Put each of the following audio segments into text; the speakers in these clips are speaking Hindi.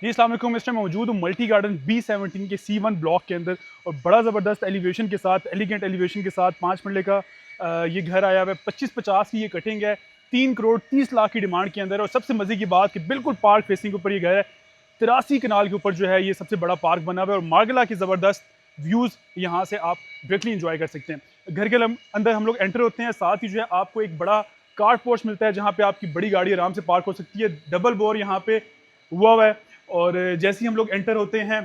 जी अस्सलाम वालेकुम। इस टाइम मौजूद हूँ मल्टी गार्डन B17 के C1 ब्लॉक के अंदर और बड़ा ज़बरदस्त एलिवेशन के साथ, एलिगेंट एलिवेशन के साथ 5 मरले का ये घर आया हुआ है। 25-50 की ये कटिंग है, 3 करोड़ 30 लाख की डिमांड के अंदर। और सबसे मज़े की बात कि बिल्कुल पार्क फेसिंग के ऊपर ये घर है। 83 कनाल के ऊपर जो है ये सबसे बड़ा पार्क बना हुआ है और मार्गला की ज़बरदस्त व्यूज़ यहाँ से आप डायरेक्टली इंजॉय कर सकते हैं। घर के अंदर हम लोग एंटर होते हैं, साथ ही जो है आपको एक बड़ा कार पोर्च मिलता है जहाँ पे आपकी बड़ी गाड़ी आराम से पार्क हो सकती है। डबल बोर यहाँ पे हुआ है। और जैसे ही हम लोग एंटर होते हैं,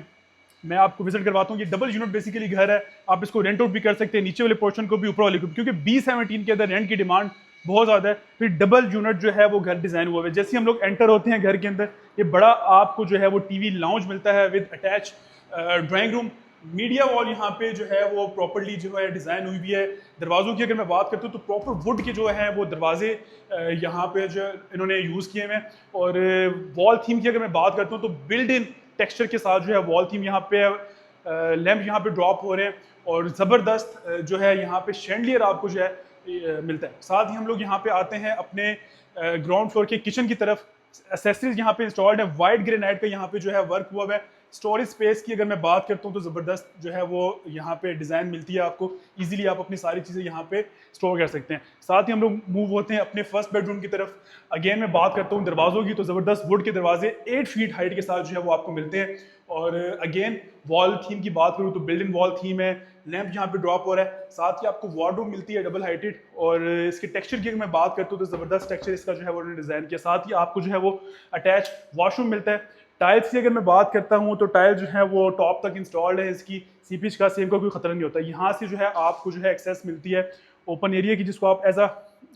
मैं आपको विजिट करवाता हूँ। ये डबल यूनिट बेसिकली घर है, आप इसको रेंट आउट भी कर सकते हैं, नीचे वाले पोर्शन को भी ऊपर वाले को भी, क्योंकि B17 के अंदर रेंट की डिमांड बहुत ज़्यादा है। फिर डबल यूनिट जो है वो घर डिज़ाइन हुआ है। जैसे ही हम लोग एंटर होते हैं घर के अंदर, ये बड़ा आपको जो है वो टीवी लाउंज मिलता है with attach drawing room. Media wall यहाँ पे जो है वो प्रॉपर्ली जो है डिज़ाइन हुई भी है। दरवाज़ों की अगर मैं बात करता हूँ तो प्रॉपर वुड के जो है वो दरवाजे यहाँ पे जो इन्होंने यूज़ किए हुए हैं। और वॉल थीम की अगर मैं बात करता हूँ तो बिल्ड इन टेक्सचर के साथ जो है वॉल थीम यहाँ पे लैंप यहाँ पे ड्रॉप हो रहे हैं और ज़बरदस्त जो है यहाँ पे शैंडलियर आपको जो है मिलता है। साथ ही हम लोग यहाँ पे आते हैं अपने ग्राउंड फ्लोर के किचन की तरफ। एसेसरीज यहाँ पे इंस्टॉल्ड है, वाइट ग्रेनाइट का यहाँ पे जो है वर्क हुआ है। स्टोरेज स्पेस की अगर मैं बात करता हूँ तो ज़बरदस्त जो है वो यहाँ पे डिज़ाइन मिलती है आपको। इजीली आप अपनी सारी चीज़ें यहाँ पे स्टोर कर सकते हैं। साथ ही हम लोग मूव होते हैं अपने फर्स्ट बेडरूम की तरफ। अगेन मैं बात करता हूँ दरवाज़ों की, तो ज़बरदस्त वुड के दरवाजे 8 फीट हाइट के साथ जो है वो आपको मिलते हैं। और अगेन वॉल थीम की बात करूँ तो बिल्डिंग वॉल थीम है, लैंप यहाँ पे ड्रॉप हो रहा है। साथ ही आपको वार्डरोब मिलती है डबल हाइटेड। और इसके टेक्सचर की अगर मैं बात करता हूँ तो ज़बरदस्त टेक्सचर इसका जो है वो डिज़ाइन किया। साथ ही आपको जो है वो अटैच वॉशरूम मिलता है। टाइल्स की अगर मैं बात करता हूँ तो टाइल जो है वो टॉप तक इंस्टॉल्ड है, इसकी सीपेज का सेम का कोई खतरा नहीं होता। यहाँ से जो है आपको जो है एक्सेस मिलती है ओपन एरिया की, जिसको आप एज अ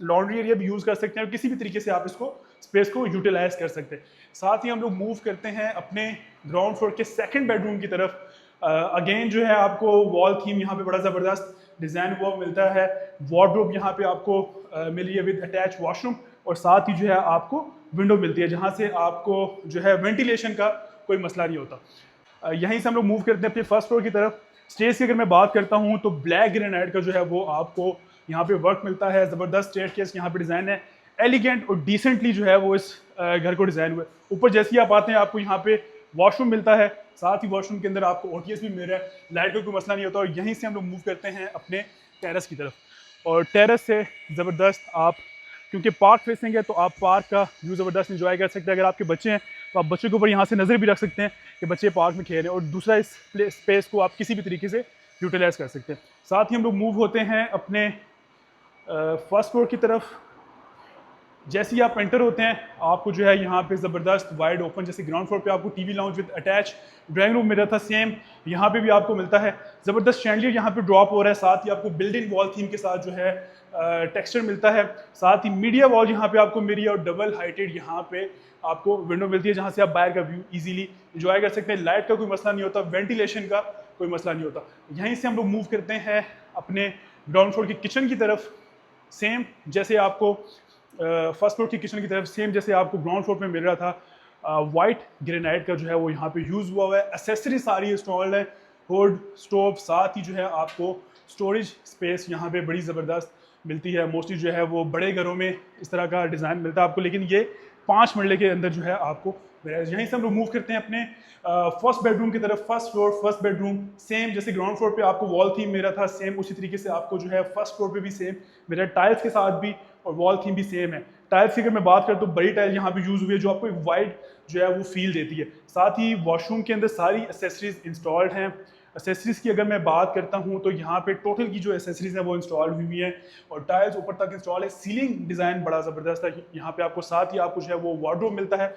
लॉन्ड्री एरिया भी यूज़ कर सकते हैं और किसी भी तरीके से आप इसको स्पेस को यूटिलाइज कर सकते हैं। साथ ही हम लोग मूव करते हैं अपने ग्राउंड फ्लोर के सेकंड बेडरूम की तरफ। अगेन जो है आपको वॉल थीम यहाँ पे बड़ा ज़बरदस्त डिज़ाइन हुआ मिलता है। वार्डरोब यहाँ पे आपको मिल रही है विद अटैच वॉशरूम और साथ ही जो है आपको विंडो मिलती है जहाँ से आपको जो है वेंटिलेशन का कोई मसला नहीं होता। यहीं से हम लोग मूव करते हैं अपने फर्स्ट फ्लोर की तरफ। स्टेज की अगर मैं बात करता हूँ तो ब्लैक ग्रेनाइट का जो है वो आपको यहाँ पे वर्क मिलता है। ज़बरदस्त स्टेयरकेस यहाँ पे डिज़ाइन है, एलिगेंट और डिसेंटली जो है वो इस घर को डिज़ाइन हुआ है। ऊपर जैसे ही आप आते हैं आपको यहाँ पे वॉशरूम मिलता है, साथ ही वॉशरूम के अंदर आपको OTS भी मिल रहा है, लाइट का कोई मसला नहीं होता। और यहीं से हम लोग मूव करते हैं अपने टेरेस की तरफ। और टेरेस से ज़बरदस्त आप, क्योंकि पार्क फेसिंग है तो आप पार्क का व्यू ज़बरदस्त इंजॉय कर सकते हैं। अगर आपके बच्चे हैं तो आप बच्चों के ऊपर यहाँ से नज़र भी रख सकते हैं कि बच्चे पार्क में खेल रहे हैं। और दूसरा, इस स्पेस को आप किसी भी तरीके से यूटिलाइज कर सकते हैं। साथ ही हम लोग मूव होते हैं अपने फर्स्ट फ्लोर की तरफ। जैसे ही आप एंटर होते हैं आपको जो है यहाँ पे ज़बरदस्त वाइड ओपन, जैसे ग्राउंड फ्लोर पे आपको TV lounge with attach drawing room मिला था, सेम यहाँ पे भी आपको मिलता है। ज़बरदस्त शैंडलियर यहाँ पे ड्रॉप हो रहा है। साथ ही आपको बिल्डिंग वॉल थीम के साथ जो है टेक्सचर मिलता है। साथ ही मीडिया वॉल यहाँ पे आपको मिली है और डबल हाइटेड यहाँ पे आपको विंडो मिलती है जहाँ से आप बाहर का व्यू इजीली इंजॉय कर सकते हैं। लाइट का कोई मसला नहीं होता, वेंटिलेशन का कोई मसला नहीं होता। यहीं से हम लोग मूव करते हैं अपने ग्राउंड फ्लोर की किचन की तरफ। सेम जैसे आपको फर्स्ट फ्लोर की किचन की तरफ, सेम जैसे आपको ग्राउंड फ्लोर पे मिल रहा था, वाइट ग्रेनाइट का जो है वो यहाँ पे यूज़ हुआ है। एसेसरी सारी इंस्टॉल्ड है, हुड, स्टोव। साथ ही जो है आपको स्टोरेज स्पेस यहाँ पे बड़ी ज़बरदस्त मिलती है। मोस्टली जो है वो बड़े घरों में इस तरह का डिज़ाइन मिलता है आपको, लेकिन ये 5 मरले के अंदर जो है आपको मिला है। यहीं से हम लोग मूव करते हैं अपने फर्स्ट बेडरूम की तरफ। First floor first bedroom same जैसे ग्राउंड फ्लोर पे आपको वॉल थीम मेरा था, सेम उसी तरीके से आपको जो है फर्स्ट फ्लोर पे भी सेम मेरा टाइल्स के साथ भी और वॉल थीम भी सेम है। टाइल्स की अगर मैं बात करूँ तो बड़ी टाइल यहाँ पे यूज़ हुई है जो आपको एक वाइड जो है वो फील देती है। साथ ही वॉशरूम के अंदर सारी एसेसरीज इंस्टॉल्ड हैं। एसेसरीज की अगर मैं बात करता हूँ तो यहाँ पे टोटल की जो एसेसरीज है वो इंस्टॉल हुई है और टाइल्स ऊपर तक इंस्टॉल है। सीलिंग डिज़ाइन बड़ा ज़बरदस्त है यहाँ पे आपको। साथ ही आपको जो है वो वार्डरोब मिलता है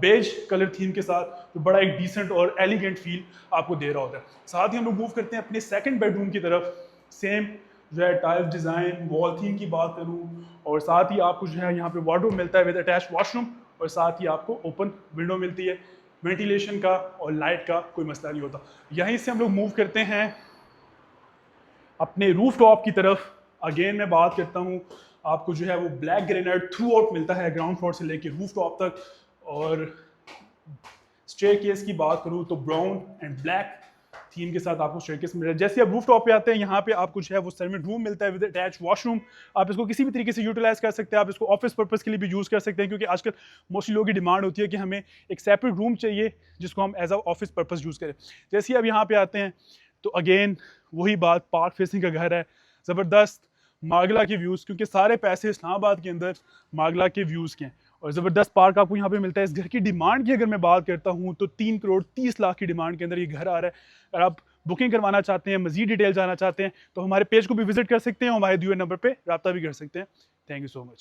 बेज कलर थीम के साथ, तो बड़ा एक डिसेंट और एलिगेंट फील आपको दे रहा होता है। साथ ही हम लोग मूव करते हैं अपने सेकंड बेडरूम की तरफ। सेम जो है टाइल्स डिज़ाइन, वॉल थीम की बात करूँ और साथ ही आपको जो है यहाँ पे वार्डरोब मिलता है विद अटैच वॉशरूम और साथ ही आपको ओपन विंडो मिलती है। वेंटिलेशन का और लाइट का कोई मसला नहीं होता। यहीं से हम लोग मूव करते हैं अपने रूफ टॉप की तरफ। अगेन मैं बात करता हूँ, आपको जो है वो ब्लैक ग्रेनाइट थ्रू आउट मिलता है ग्राउंड फ्लोर से लेके रूफ टॉप तक। और स्टेयरकेस की बात करूँ तो ब्राउन एंड ब्लैक थीम के साथ आपको स्टेयरकेस मिल रहा है। जैसे आप रूफ टॉप पे आते हैं, यहाँ पे आपको जो है वो सर्विंग रूम मिलता है विद अटैच वॉशरूम। आप इसको किसी भी तरीके से यूटिलाइज कर सकते हैं, आप इसको ऑफिस पर्पस के लिए भी यूज़ कर सकते हैं, क्योंकि आजकल मोस्टली लोगों की डिमांड होती है कि हमें एक सेपरेट रूम चाहिए जिसको हम as a office purpose use करें। जैसे ही आप यहाँ पे आते हैं तो अगेन वही बात, पार्क फेसिंग का घर है, ज़बरदस्त मागला के व्यूज़, क्योंकि सारे पैसे इस्लामाबाद के अंदर मागला के व्यूज़ के हैं, और ज़बरदस्त पार्क आपको यहाँ पे मिलता है। इस घर की डिमांड की अगर मैं बात करता हूँ तो 3 करोड़ 30 लाख की डिमांड के अंदर ये घर आ रहा है। अगर आप बुकिंग करवाना चाहते हैं, मज़ीद डिटेल जाना चाहते हैं, तो हमारे पेज को भी विजिट कर सकते हैं, हमारे दिए नंबर पर रब्ता भी कर सकते हैं। Thank you so much.